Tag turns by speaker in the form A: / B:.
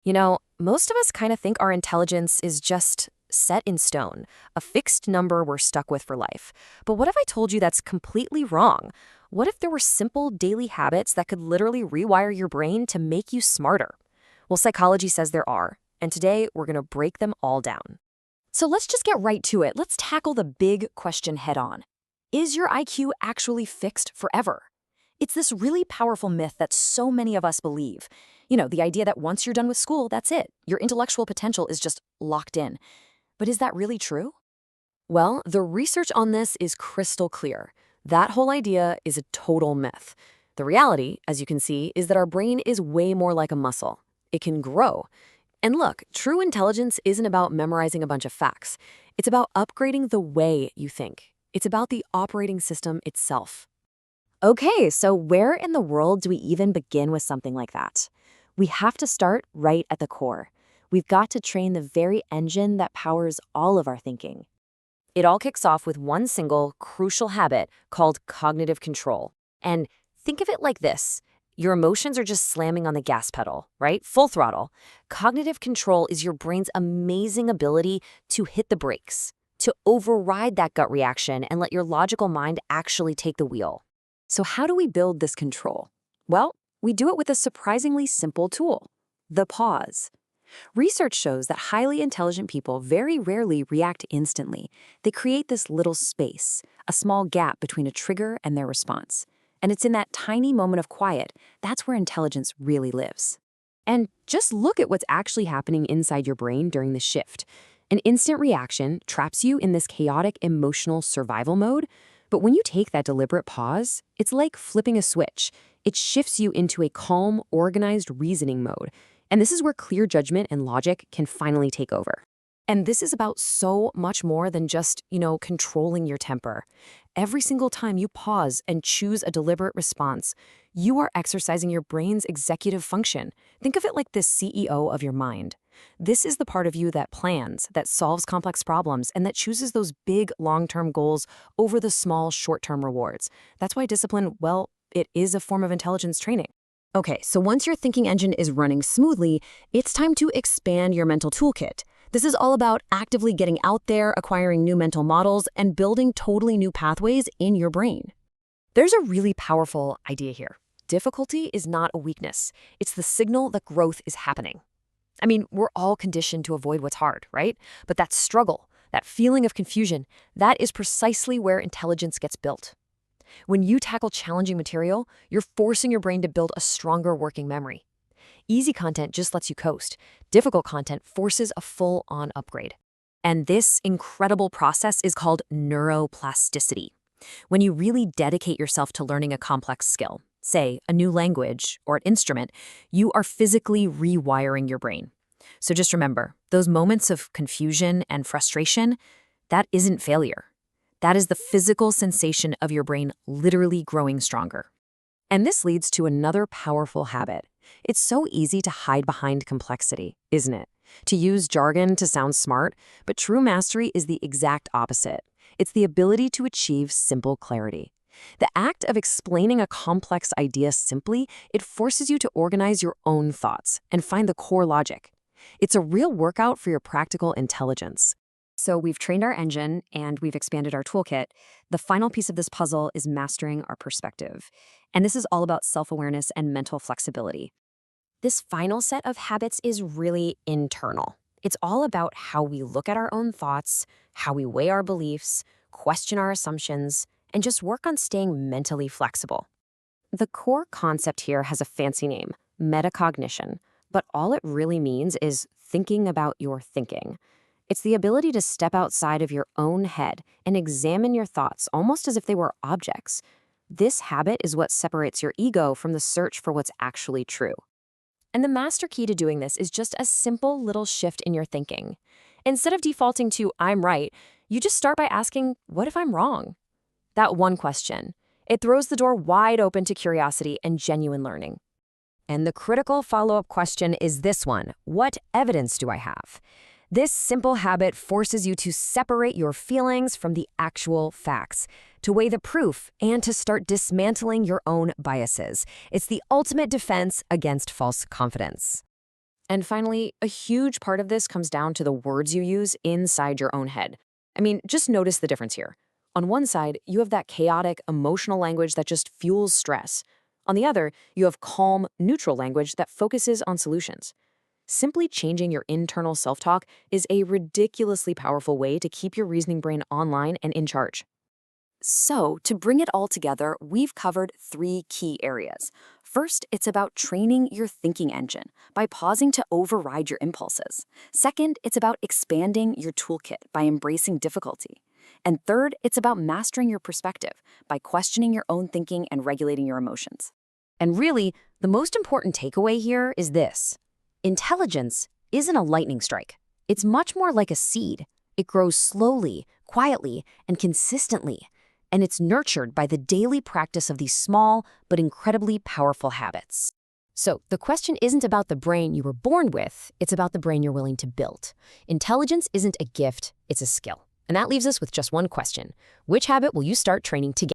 A: Most of us kind of think our intelligence is just set in stone, a fixed number we're stuck with for life. But what if I told you that's completely wrong? What if there were simple daily habits that could literally rewire your brain to make you smarter? Well, psychology says there are, and today we're going to break them all down. So let's just get right to it. Let's tackle the big question head on. Is your IQ actually fixed forever? It's this really powerful myth that so many of us believe. The idea that once you're done with school, that's it. Your intellectual potential is just locked in. But is that really true? Well, the research on this is crystal clear. That whole idea is a total myth. The reality, as you can see, is that our brain is way more like a muscle. It can grow. And look, true intelligence isn't about memorizing a bunch of facts. It's about upgrading the way you think. It's about the operating system itself. Okay, so where in the world do we even begin with something like that? We have to start right at the core. We've got to train the very engine that powers all of our thinking. It all kicks off with one single, crucial habit called cognitive control. And think of it like this. Your emotions are just slamming on the gas pedal, right? Full throttle. Cognitive control is your brain's amazing ability to hit the brakes, to override that gut reaction and let your logical mind actually take the wheel. So how do we build this control? Well, we do it with a surprisingly simple tool, the pause. Research shows that highly intelligent people very rarely react instantly. They create this little space, a small gap between a trigger and their response. And it's in that tiny moment of quiet, that's where intelligence really lives. And just look at what's actually happening inside your brain during the shift. An instant reaction traps you in this chaotic emotional survival mode. But when you take that deliberate pause, it's like flipping a switch. It shifts you into a calm, organized reasoning mode. And this is where clear judgment and logic can finally take over. And this is about so much more than just, controlling your temper. Every single time you pause and choose a deliberate response, you are exercising your brain's executive function. Think of it like the CEO of your mind. This is the part of you that plans, that solves complex problems, and that chooses those big long-term goals over the small short-term rewards. That's why discipline, well, it is a form of intelligence training. Okay, so once your thinking engine is running smoothly, it's time to expand your mental toolkit. This is all about actively getting out there, acquiring new mental models, and building totally new pathways in your brain. There's a really powerful idea here. Difficulty is not a weakness. It's the signal that growth is happening. We're all conditioned to avoid what's hard, right? But that struggle, that feeling of confusion, that is precisely where intelligence gets built. When you tackle challenging material, you're forcing your brain to build a stronger working memory. Easy content just lets you coast. Difficult content forces a full-on upgrade. And this incredible process is called neuroplasticity. When you really dedicate yourself to learning a complex skill, say a new language or an instrument, you are physically rewiring your brain. So just remember, those moments of confusion and frustration, that isn't failure. That is the physical sensation of your brain literally growing stronger. And this leads to another powerful habit. It's so easy to hide behind complexity, isn't it? To use jargon to sound smart, but true mastery is the exact opposite. It's the ability to achieve simple clarity. The act of explaining a complex idea simply, it forces you to organize your own thoughts and find the core logic. It's a real workout for your practical intelligence. So we've trained our engine and we've expanded our toolkit. The final piece of this puzzle is mastering our perspective. And this is all about self-awareness and mental flexibility. This final set of habits is really internal. It's all about how we look at our own thoughts, how we weigh our beliefs, question our assumptions, and just work on staying mentally flexible. The core concept here has a fancy name, metacognition, but all it really means is thinking about your thinking. It's the ability to step outside of your own head and examine your thoughts almost as if they were objects. This habit is what separates your ego from the search for what's actually true. And the master key to doing this is just a simple little shift in your thinking. Instead of defaulting to "I'm right," you just start by asking, "What if I'm wrong?" That one question. It throws the door wide open to curiosity and genuine learning. And the critical follow-up question is this one: what evidence do I have? This simple habit forces you to separate your feelings from the actual facts, to weigh the proof, and to start dismantling your own biases. It's the ultimate defense against false confidence. And finally, a huge part of this comes down to the words you use inside your own head. I mean, just notice the difference here. On one side, you have that chaotic, emotional language that just fuels stress. On the other, you have calm, neutral language that focuses on solutions. Simply changing your internal self-talk is a ridiculously powerful way to keep your reasoning brain online and in charge. So, to bring it all together, we've covered 3 key areas. First, it's about training your thinking engine by pausing to override your impulses. Second, it's about expanding your toolkit by embracing difficulty. And third, it's about mastering your perspective by questioning your own thinking and regulating your emotions. And really, the most important takeaway here is this. Intelligence isn't a lightning strike. It's much more like a seed. It grows slowly, quietly, and consistently. And it's nurtured by the daily practice of these small but incredibly powerful habits. So the question isn't about the brain you were born with, it's about the brain you're willing to build. Intelligence isn't a gift, it's a skill. And that leaves us with just one question. Which habit will you start training today?